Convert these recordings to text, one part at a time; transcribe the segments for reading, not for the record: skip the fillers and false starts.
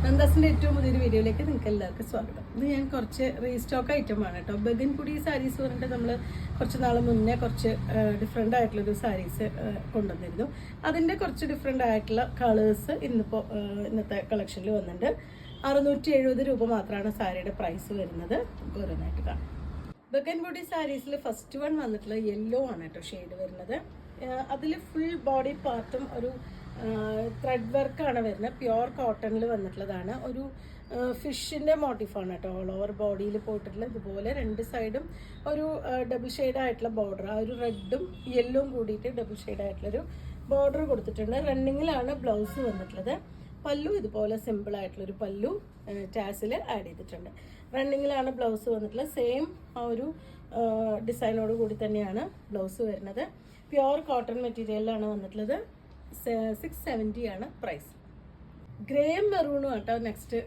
നന്ദാസിൻ്റെ ഏറ്റവും പുതിയൊരു വീഡിയോയിലേക്ക് നിങ്ങൾക്ക് എല്ലാവർക്കും സ്വാഗതം. ഇത് ഞാൻ കുറച്ച് റീസ്റ്റോക്ക് ഐറ്റമാണ് കേട്ടോ. ബഗൻപുടി സാരീസ് പറഞ്ഞിട്ട് നമ്മൾ കുറച്ച് നാൾ മുന്നേ കുറച്ച് ഡിഫറെൻ്റ് ആയിട്ടുള്ളൊരു സാരീസ് കൊണ്ടുവന്നിരുന്നു. അതിൻ്റെ കുറച്ച് ഡിഫറെൻ്റ് ആയിട്ടുള്ള കളേഴ്സ് ഇന്നത്തെ കളക്ഷനിൽ വന്നിട്ടുണ്ട്. 670 രൂപ മാത്രമാണ് സാരിയുടെ പ്രൈസ് വരുന്നത്. നമുക്ക് ഓരോന്നായിട്ട് കാണാം. ബഗൻപുടി സാരീസിൽ ഫസ്റ്റ് വൺ വന്നിട്ടുള്ള യെല്ലോ ആണ് കേട്ടോ ഷെയ്ഡ് വരുന്നത്. അതിൽ ഫുൾ ബോഡി പാർട്ടും ഒരു ത്രെഡ് വർക്കാണ് വരുന്നത്. പ്യുവർ കോട്ടണിൽ വന്നിട്ടുള്ളതാണ്. ഒരു ഫിഷിൻ്റെ മോട്ടീഫാണ് കേട്ടോ. ഓൾ ഓവർ ബോഡിയിൽ പോയിട്ടുള്ള ഇതുപോലെ രണ്ട് സൈഡും ഒരു ഡബിൾ ഷെയ്ഡ് ആയിട്ടുള്ള ബോർഡർ, ആ ഒരു റെഡും യെല്ലോയും കൂടിയിട്ട് ഡബിൾ ഷെയ്ഡ് ആയിട്ടുള്ളൊരു ബോർഡർ കൊടുത്തിട്ടുണ്ട്. റണ്ണിങ്ങിലാണ് ബ്ലൗസ് വന്നിട്ടുള്ളത്. പല്ലു ഇതുപോലെ സിമ്പിൾ ആയിട്ടുള്ളൊരു പല്ലു ടാസിൽ ആഡ് ചെയ്തിട്ടുണ്ട്. റണ്ണിങ്ങിലാണ് ബ്ലൗസ് വന്നിട്ടുള്ളത്. സെയിം ആ ഒരു ഡിസൈനോട് കൂടി തന്നെയാണ് ബ്ലൗസ് വരുന്നത്. പ്യുവർ കോട്ടൺ മെറ്റീരിയലിലാണ് വന്നിട്ടുള്ളത്. 670 ആണ് പ്രൈസ്. ഗ്രേയും മെറൂണും ആട്ടോ നെക്സ്റ്റ്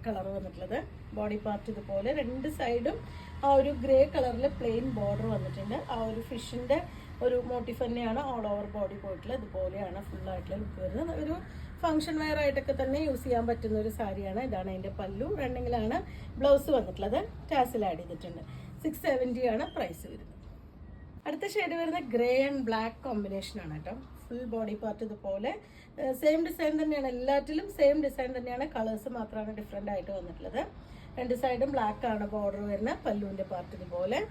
കളർ വന്നിട്ടുള്ളത്. ബോഡി പാർട്ട് ഇതുപോലെ രണ്ട് സൈഡും ആ ഒരു ഗ്രേ കളറിൽ പ്ലെയിൻ ബോർഡർ വന്നിട്ടുണ്ട്. ആ ഒരു ഫിഷിൻ്റെ ഒരു മോട്ടീഫ് തന്നെയാണ് ഓൾ ഓവർ ബോഡി പോയിട്ടുള്ളത്. ഇതുപോലെയാണ് ഫുള്ളായിട്ടുള്ള ലുക്ക് വരുന്നത്. ഒരു ഫംഗ്ഷൻ വെയർ ആയിട്ടൊക്കെ തന്നെ യൂസ് ചെയ്യാൻ പറ്റുന്ന ഒരു സാരിയാണ്. ഇതാണ് അതിൻ്റെ പല്ലു. റണ്ണിങ്ങിലാണ് ബ്ലൗസ് വന്നിട്ടുള്ളത്. ടാസിൽ ആഡ് ചെയ്തിട്ടുണ്ട്. 670 ആണ് പ്രൈസ് വരുന്നത്. അടുത്ത ഷെയ്ഡ് വരുന്ന ഗ്രേ ആൻഡ് ബ്ലാക്ക് കോമ്പിനേഷൻ ആണ് കേട്ടോ. ഫുൾ ബോഡി പാർട്ട് ഇതുപോലെ സെയിം ഡിസൈൻ തന്നെയാണ്. എല്ലാറ്റിലും സെയിം ഡിസൈൻ തന്നെയാണ്. കളേഴ്സ് മാത്രമാണ് ഡിഫറെൻ്റ് ആയിട്ട് വന്നിട്ടുള്ളത്. രണ്ട് സൈഡും ബ്ലാക്ക് ആണ് ബോർഡർ വരുന്നത്. പല്ലുവിൻ്റെ പാർട്ട് ഇതുപോലെ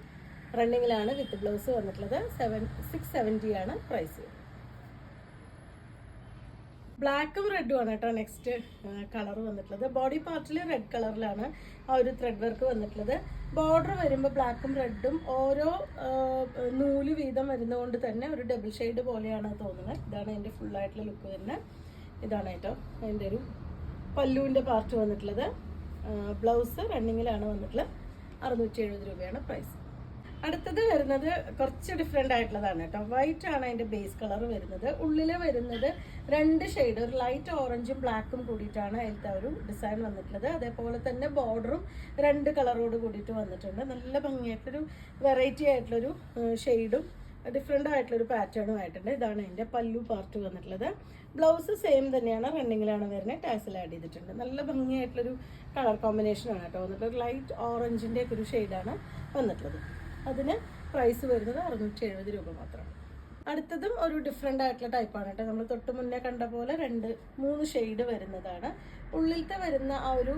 റണ്ണിങ്ങിലാണ് വിത്ത് ബ്ലൗസ് വന്നിട്ടുള്ളത്. 670 ആണ് പ്രൈസ്. ബ്ലാക്കും റെഡും ആണ് കേട്ടോ നെക്സ്റ്റ് കളർ വന്നിട്ടുള്ളത്. ബോഡി പാർട്ടിൽ റെഡ് കളറിലാണ് ആ ഒരു ത്രെഡ് വർക്ക് വന്നിട്ടുള്ളത്. ബോർഡർ വരുമ്പോൾ ബ്ലാക്കും റെഡും ഓരോ നൂല് വീതം വരുന്നതുകൊണ്ട് തന്നെ ഒരു ഡബിൾ ഷെയ്ഡ് പോലെയാണ് തോന്നുന്നത്. ഇതാണ് അതിൻ്റെ ഫുള്ളായിട്ടുള്ള ലുക്ക് വരുന്നത്. ഇതാണ് കേട്ടോ അതിൻ്റെ ഒരു പല്ലുവിൻ്റെ പാർട്ട് വന്നിട്ടുള്ളത്. ബ്ലൗസ് റണ്ണിങ്ങിലാണ് വന്നിട്ടുള്ളത്. 670 രൂപയാണ് പ്രൈസ്. അടുത്തത് വരുന്നത് കുറച്ച് ഡിഫറെൻ്റ് ആയിട്ടുള്ളതാണ് കേട്ടോ. വൈറ്റ് ആണ് അതിൻ്റെ ബേസ് കളർ വരുന്നത്. ഉള്ളിൽ വരുന്നത് രണ്ട് ഷെയ്ഡ്, ഒരു ലൈറ്റ് ഓറഞ്ചും ബ്ലാക്കും കൂടിയിട്ടാണ് അതിലത്തെ ഒരു ഡിസൈൻ വന്നിട്ടുള്ളത്. അതേപോലെ തന്നെ ബോർഡറും രണ്ട് കളറോട് കൂടിയിട്ട് വന്നിട്ടുണ്ട്. നല്ല ഭംഗിയായിട്ടൊരു വെറൈറ്റി ആയിട്ടുള്ളൊരു ഷെയ്ഡും ഡിഫറെൻ്റ് ആയിട്ടുള്ളൊരു പാറ്റേണും ആയിട്ടുണ്ട്. ഇതാണ് അതിൻ്റെ പല്ലു പാർട്ട് വന്നിട്ടുള്ളത്. ബ്ലൗസ് സെയിം തന്നെയാണ്. റണ്ണിങ്ങിലാണ് വരുന്നത്. ടാസിൽ ആഡ് ചെയ്തിട്ടുണ്ട്. നല്ല ഭംഗിയായിട്ടുള്ളൊരു കളർ കോമ്പിനേഷനാണ് കേട്ടോ വന്നിട്ടുള്ളത്. ഒരു ലൈറ്റ് ഓറഞ്ചിൻ്റെ ഒക്കെ ഒരു ഷെയ്ഡാണ് വന്നിട്ടുള്ളത്. അതിന് പ്രൈസ് വരുന്നത് 670 രൂപ മാത്രമാണ്. അടുത്തതും ഒരു ഡിഫറെൻ്റ് ആയിട്ടുള്ള ടൈപ്പാണ് കേട്ടോ. നമ്മൾ തൊട്ട് മുന്നേ കണ്ട പോലെ 2-3 ഷെയ്ഡ് വരുന്നതാണ്. ഉള്ളിലത്തെ വരുന്ന ആ ഒരു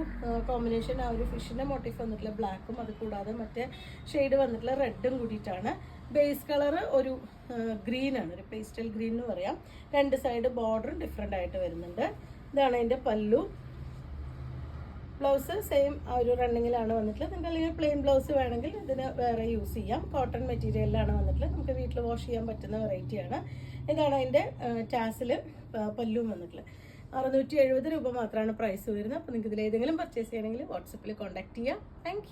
കോമ്പിനേഷൻ, ആ ഒരു ഫിഷിൻ്റെ മോട്ടീഫ് വന്നിട്ടുള്ള ബ്ലാക്കും അത് കൂടാതെ മറ്റേ ഷെയ്ഡ് വന്നിട്ടുള്ള റെഡും കൂടിയിട്ടാണ്. ബേസ് കളർ ഒരു ഗ്രീനാണ്, ഒരു പേസ്റ്റൽ ഗ്രീൻ എന്ന് പറയാം. രണ്ട് സൈഡ് ബോർഡറും ഡിഫറെൻ്റ് ആയിട്ട് വരുന്നുണ്ട്. ഇതാണ് അതിൻ്റെ പല്ലു. ബ്ലൗസ് സെയിം ആ ഒരു റണ്ണിങ്ങിലാണ് വന്നിട്ടുള്ളത്. നിങ്ങൾക്ക് അല്ലെങ്കിൽ പ്ലെയിൻ ബ്ലൗസ് വേണമെങ്കിൽ ഇതിന് വേറെ യൂസ് ചെയ്യാം. കോട്ടൺ മെറ്റീരിയലിലാണ് വന്നിട്ടുള്ളത്. നമുക്ക് വീട്ടിൽ വാഷ് ചെയ്യാൻ പറ്റുന്ന വെറൈറ്റിയാണ്. ഇതാണ് അതിൻ്റെ ടാസിൽ പല്ലും വന്നിട്ടുള്ളത്. 670 രൂപ മാത്രമാണ് പ്രൈസ് വരുന്നത്. അപ്പോൾ നിങ്ങൾക്ക് ഇതിലേതെങ്കിലും പർച്ചേസ് ചെയ്യണമെങ്കിൽ വാട്സപ്പിൽ കോൺടാക്ട് ചെയ്യാം. താങ്ക്